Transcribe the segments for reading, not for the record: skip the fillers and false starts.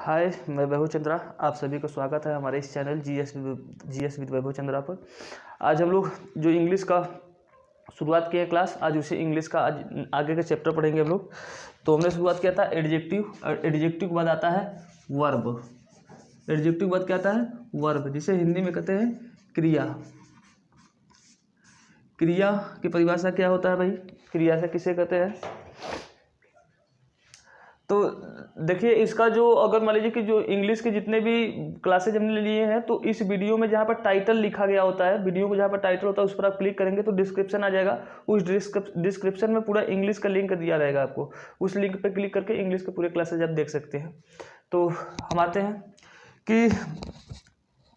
हाय, मैं वैभव चंद्रा। आप सभी का स्वागत है हमारे इस चैनल जीएस विद वैभव चंद्रा पर। आज हम लोग जो इंग्लिश का शुरुआत किए क्लास, आज उसी इंग्लिश का आज आगे का चैप्टर पढ़ेंगे हम लोग। तो हमने शुरुआत किया था एडजेक्टिव, और एडजेक्टिव के बाद आता है वर्ब। एडजेक्टिव के बाद क्या आता है? वर्ब, जिसे हिंदी में कहते हैं क्रिया। क्रिया की परिभाषा क्या होता है भाई? क्रिया से किसे कहते हैं? तो देखिए, इसका जो अगर मान लीजिए कि जो इंग्लिश के जितने भी क्लासेज हमने लिए हैं, तो इस वीडियो में जहाँ पर टाइटल लिखा गया होता है, वीडियो को जहाँ पर टाइटल होता है उस पर आप क्लिक करेंगे तो डिस्क्रिप्शन आ जाएगा। उस डिस्क्रिप्शन में पूरा इंग्लिश का लिंक दिया रहेगा आपको। उस लिंक पर क्लिक करके इंग्लिश के पूरे क्लासेज आप देख सकते हैं। तो हम आते हैं कि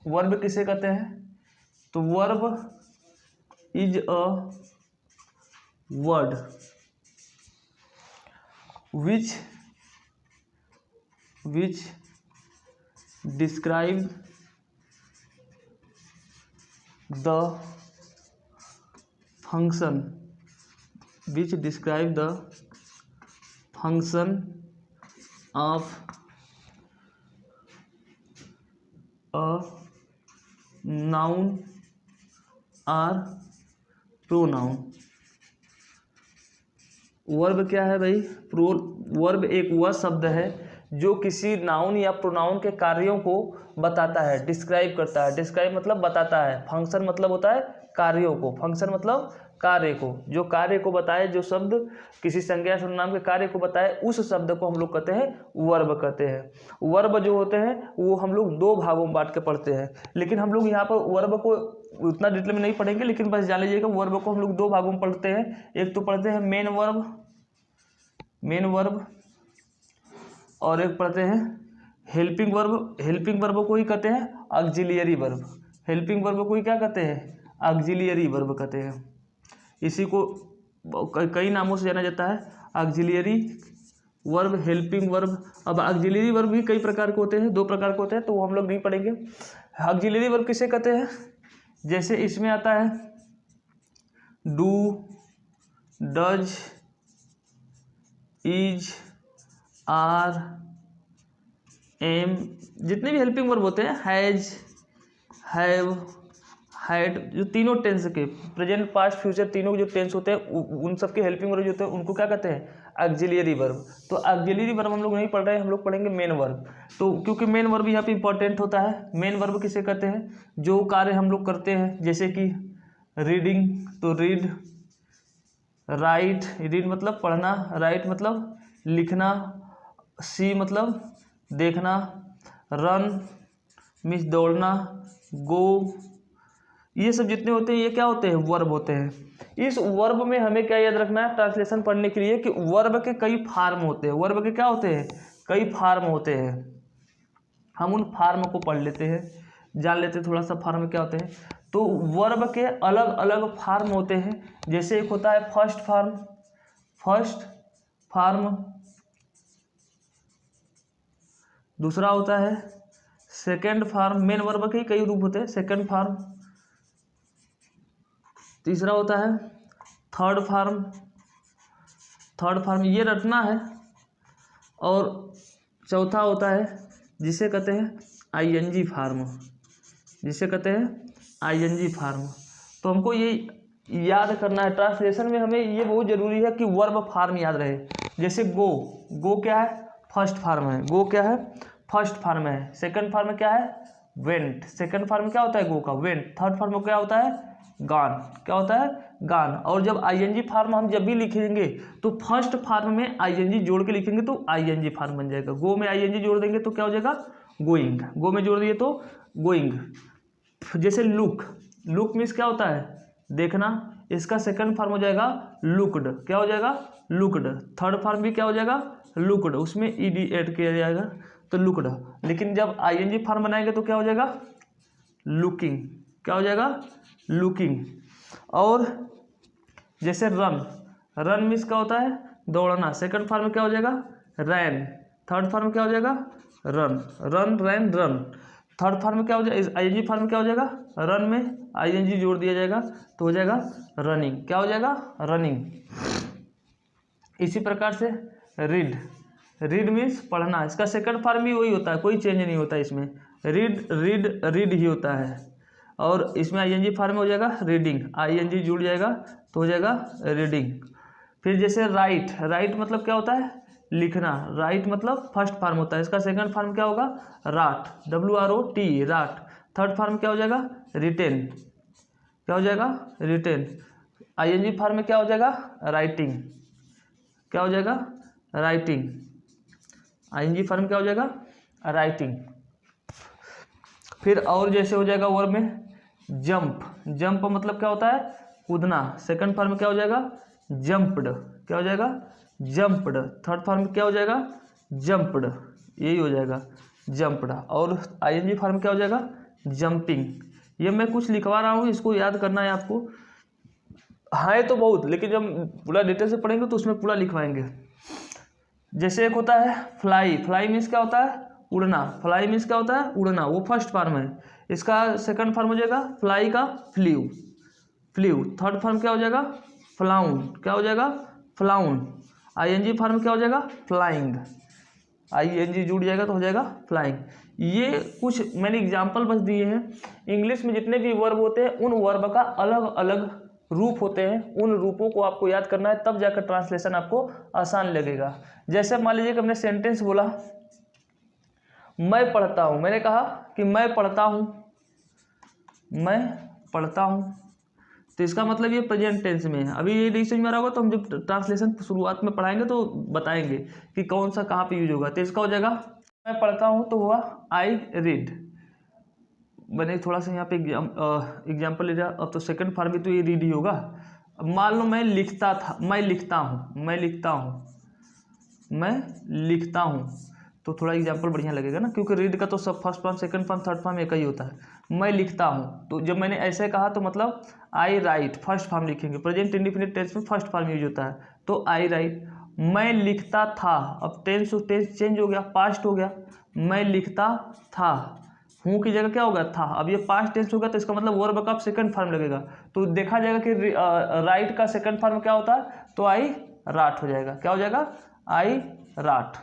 वर्ब किसे कहते हैं। तो verb is a word which describe the function of a noun or pronoun। Verb क्या है भाई? वर्ब एक वह शब्द है जो किसी नाउन या प्रोनाउन के कार्यों को बताता है, डिस्क्राइब करता है। डिस्क्राइब मतलब बताता है, फंक्शन मतलब होता है कार्यों को, फंक्शन मतलब कार्य को, जो कार्य को बताए, जो शब्द किसी संज्ञा सर्वनाम के कार्य को बताए, उस शब्द को हम लोग कहते हैं वर्ब कहते हैं। वर्ब जो होते हैं वो हम लोग दो भागों में बांट के पढ़ते हैं, लेकिन हम लोग यहाँ पर वर्ब को उतना डिटेल में नहीं पढ़ेंगे, लेकिन बस जान लीजिएगा वर्ब को हम लोग दो भागों में पढ़ते हैं। एक तो पढ़ते हैं मेन वर्ब, और एक पढ़ते हैं हेल्पिंग वर्ब। हेल्पिंग वर्ब को ही कहते हैं ऑक्सिलियरी वर्ब। हेल्पिंग वर्ब को ही क्या कहते हैं? ऑक्सिलियरी वर्ब कहते हैं। इसी को कई नामों से जाना जाता है, ऑक्सिलियरी वर्ब, हेल्पिंग वर्ब। अब ऑक्सिलियरी वर्ब भी कई प्रकार के होते हैं, दो प्रकार के होते हैं, तो वो हम लोग नहीं पढ़ेंगे। ऑक्सिलियरी वर्ब किसे कहते हैं? जैसे इसमें आता है do, does, is, are, am, जितने भी हेल्पिंग वर्ब होते हैं, हैज, हैव, हैड, जो तीनों टेंस के, प्रेजेंट, पास्ट, फ्यूचर, तीनों के जो टेंस होते हैं उन सब के हेल्पिंग वर्ब जो होते हैं उनको क्या कहते हैं? Auxiliary verb. तो ऑक्सिलियरी वर्ब हम लोग नहीं पढ़ रहे हैं, हम लोग पढ़ेंगे मेन वर्ब। तो क्योंकि मेन वर्ब यहाँ पे इंपॉर्टेंट होता है। मेन वर्ब किसे कहते हैं? जो कार्य हम लोग करते हैं, जैसे कि रीडिंग, तो रीड, राइट, रीड मतलब पढ़ना, राइट मतलब लिखना, सी मतलब देखना, रन मीन्स दौड़ना, गो, ये सब जितने होते हैं ये क्या होते हैं? वर्ब होते हैं। इस वर्ब में हमें क्या याद रखना है ट्रांसलेशन पढ़ने के लिए? कि वर्ब के कई फार्म होते हैं। वर्ब के क्या होते हैं? कई फार्म होते हैं। हम उन फार्म को पढ़ लेते हैं, जान लेते हैं थोड़ा सा फार्म क्या होते हैं। तो वर्ब के अलग अलग फार्म होते हैं। जैसे एक होता है फर्स्ट फार्म, दूसरा होता है सेकेंड फार्म। मेन वर्ब के कई रूप होते हैं, सेकेंड फार्म। तीसरा होता है थर्ड फार्म, ये रटना है। और चौथा होता है जिसे कहते हैं आईएनजी फार्म, तो हमको ये याद करना है। ट्रांसलेशन में हमें ये बहुत जरूरी है कि वर्ब फार्म याद रहे। जैसे गो क्या है? फर्स्ट फार्म है। गो क्या है? फर्स्ट फार्म है। सेकंड फार्म क्या है? वेंट। सेकंड फार्म क्या होता है गो का? वेंट। थर्ड फार्म क्या होता है? गान। क्या होता है? गान। और जब आईएनजी फार्म हम जब भी लिखेंगे तो फर्स्ट फार्म में आईएनजी जोड़ के लिखेंगे तो आईएनजी फार्म बन जाएगा। गो में आईएनजी जोड़ देंगे तो क्या हो जाएगा? गोइंग। गो में जोड़ दिए तो गोइंग। जैसे लुक मीन्स क्या होता है? देखना। इसका सेकंड फार्म हो जाएगा लुक्ड। क्या हो जाएगा? लुक्ड। थर्ड फार्म भी क्या हो जाएगा? लुक्ड। उसमें ईडी ऐड किया जाएगा तो लुक्ड। लेकिन जब आईएनजी फार्म बनाएंगे तो क्या हो जाएगा? लुकिंग। क्या हो जाएगा? लुकिंग। और जैसे रन मीन्स क्या होता है? दौड़ना। सेकंड फार्म क्या हो जाएगा? रैन। थर्ड फार्म क्या हो जाएगा? रन। थर्ड फार्म क्या हो जाएगा? आईएनजी फार्म क्या हो जाएगा? रन में आईएनजी जोड़ दिया जाएगा तो हो जाएगा रनिंग। क्या हो जाएगा? रनिंग। इसी प्रकार से रीड रीड मीन्स पढ़ना, इसका सेकंड फॉर्म भी वही होता है, कोई चेंज नहीं होता इसमें, रीड रीड रीड ही होता है। और इसमें आईएनजी फॉर्म हो जाएगा रीडिंग, आईएनजी जुड़ जाएगा तो हो जाएगा रीडिंग। फिर जैसे राइट, राइट मतलब क्या होता है, लिखना, राइट मतलब फर्स्ट फॉर्म होता है, इसका सेकंड फॉर्म क्या होगा, rot, WROT, rot. Third form क्या हो जाएगा, रिटेन, क्या हो जाएगा, रिटेन। आईएनजी फॉर्म में क्या हो जाएगा, राइटिंग, क्या हो जाएगा, राइटिंग। आईएनजी फॉर्म क्या हो जाएगा, राइटिंग। फिर और जैसे हो जाएगा वर्ब में जंप, जंप मतलब क्या होता है, कूदना, सेकंड फॉर्म में क्या हो जाएगा, जंप्ड, क्या हो जाएगा, जंप्ड। थर्ड फॉर्म में क्या हो जाएगा, जंप्ड, यही हो जाएगा जंप्ड। और आईएनजी फॉर्म क्या हो जाएगा, जंपिंग। ये मैं कुछ लिखवा रहा हूँ, इसको याद करना है आपको, है तो बहुत, लेकिन जब पूरा डिटेल से पढ़ेंगे तो उसमें पूरा लिखवाएंगे। जैसे एक होता है फ्लाई, फ्लाई मीन्स क्या होता है, उड़ना, फ्लाई मीन्स क्या होता है, उड़ना, वो फर्स्ट फॉर्म है। इसका सेकंड फॉर्म हो जाएगा फ्लाई का फ्ल्यू, फ्ल्यू। थर्ड फॉर्म क्या हो जाएगा, फ्लाउन, क्या हो जाएगा, फ्लाउन। आईएनजी फॉर्म क्या हो जाएगा, फ्लाइंग, आईएनजी जुड़ जाएगा तो हो जाएगा फ्लाइंग। ये कुछ मैंने एग्जाम्पल बस दिए हैं। इंग्लिश में जितने भी वर्ब होते हैं उन वर्ब का अलग अलग रूप होते हैं, उन रूपों को आपको याद करना है, तब जाकर ट्रांसलेशन आपको आसान लगेगा। जैसे मान लीजिए कि हमने सेंटेंस बोला, मैं पढ़ता हूँ, मैंने कहा कि मैं पढ़ता हूँ, मैं पढ़ता हूँ, तो इसका मतलब ये प्रेजेंट टेंस में है। अभी ये नहीं समझ में आ रहा होगा तो हम जब ट्रांसलेशन शुरुआत में पढ़ाएंगे तो बताएंगे कि कौन सा कहाँ पे यूज होगा। तो इसका हो जाएगा मैं पढ़ता हूँ तो हुआ आई रीड। मैंने थोड़ा सा यहाँ पे एग्जाम्पल ले लिया, अब तो सेकंड फॉर्म भी तो ये रीड ही होगा। अब मान लो मैं लिखता था, मैं लिखता हूँ, मैं लिखता हूँ, मैं लिखता हूँ, तो थोड़ा एग्जाम्पल बढ़िया लगेगा ना, क्योंकि रीड का तो सब first form second form third form एक ही होता है। मैं लिखता हूँ, तो जब मैंने ऐसे कहा तो मतलब आई राइट, फर्स्ट फॉर्म लिखेंगे, प्रेजेंट इंडिफिनिट टेंस में फर्स्ट फॉर्म यूज होता है, तो आई राइट। मैं लिखता था, अब टेंस चेंज हो गया, पास्ट हो गया, मैं लिखता था, हूँ की जगह क्या होगा, था। अब ये पास्ट टेंस होगा तो इसका मतलब वर्ब का सेकंड फॉर्म लगेगा, तो देखा जाएगा कि राइट का सेकंड फॉर्म क्या होता है, तो आई राट हो जाएगा, क्या हो जाएगा, आई राट।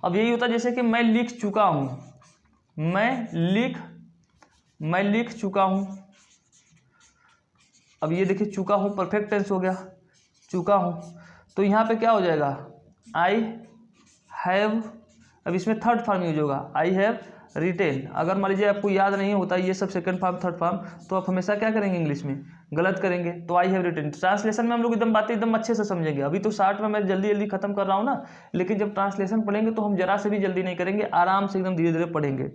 अब यही होता है जैसे कि मैं लिख चुका हूँ, मैं लिख चुका हूँ। अब ये देखिए चुका हूँ परफेक्ट टेंस हो गया, चुका हूँ, तो यहाँ पे क्या हो जाएगा, आई हैव। अब इसमें थर्ड फॉर्म यूज होगा, आई हैव रिटेन। अगर मान लीजिए आपको याद नहीं होता ये सब सेकंड फॉर्म थर्ड फॉर्म, तो आप हमेशा क्या करेंगे, इंग्लिश में गलत करेंगे, तो आई हैव रिटेन। ट्रांसलेशन में हम लोग एकदम बातें एकदम अच्छे से समझेंगे। अभी तो शार्ट में मैं जल्दी जल्दी खत्म कर रहा हूँ ना, लेकिन जब ट्रांसलेशन पढ़ेंगे तो हम जरा से भी जल्दी नहीं करेंगे, आराम से एकदम धीरे धीरे पढ़ेंगे।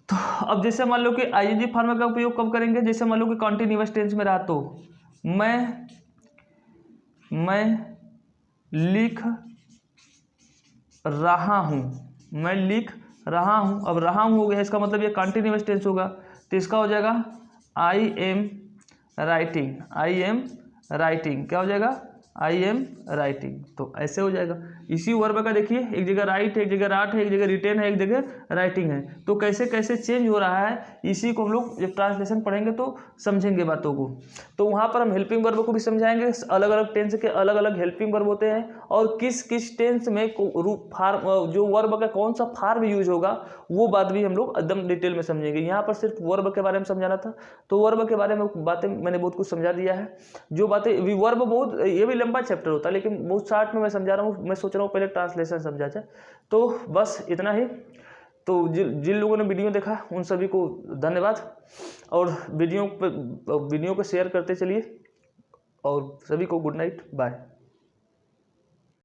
तो अब जैसे मान लो कि आईएनजी फॉर्म का उपयोग कब करेंगे, जैसे मान लो कि कॉन्टिन्यूअस टेंस में रहा, तो मैं लिख रहा हूँ, मैं लिख रहा हूँ। अब रहा हूँ हो गया, इसका मतलब ये कंटिन्यूअस टेंस होगा, तो इसका हो जाएगा I am writing, I am writing, क्या हो जाएगा, आई एम राइटिंग। तो ऐसे हो जाएगा। इसी वर्ब का देखिए, एक जगह राइट है, एक जगह राट है, एक जगह रिटेन है, एक जगह राइटिंग है, तो कैसे कैसे चेंज हो रहा है, इसी को हम लोग जब ट्रांसलेशन पढ़ेंगे तो समझेंगे बातों को। तो वहाँ पर हम हेल्पिंग वर्ब को भी समझाएंगे, अलग अलग टेंस के अलग अलग हेल्पिंग वर्ब होते हैं, और किस किस टेंस में रूप फार्म, जो वर्ब का कौन सा फार्म यूज होगा, वो बात भी हम लोग एकदम डिटेल में समझेंगे। यहाँ पर सिर्फ वर्ब के बारे में समझाना था, तो वर्ब के बारे में बातें मैंने बहुत कुछ समझा दिया है। जो बातें वर्ब बहुत, ये भी लंबा चैप्टर होता है, लेकिन बहुत शार्ट में मैं समझा रहा हूँ। मैं सोच रहा हूँ पहले ट्रांसलेशन समझा जाए, तो बस इतना ही। तो जिन लोगों ने वीडियो देखा उन सभी को धन्यवाद, और वीडियो को शेयर करते चलिए, और सभी को गुड नाइट, बाय।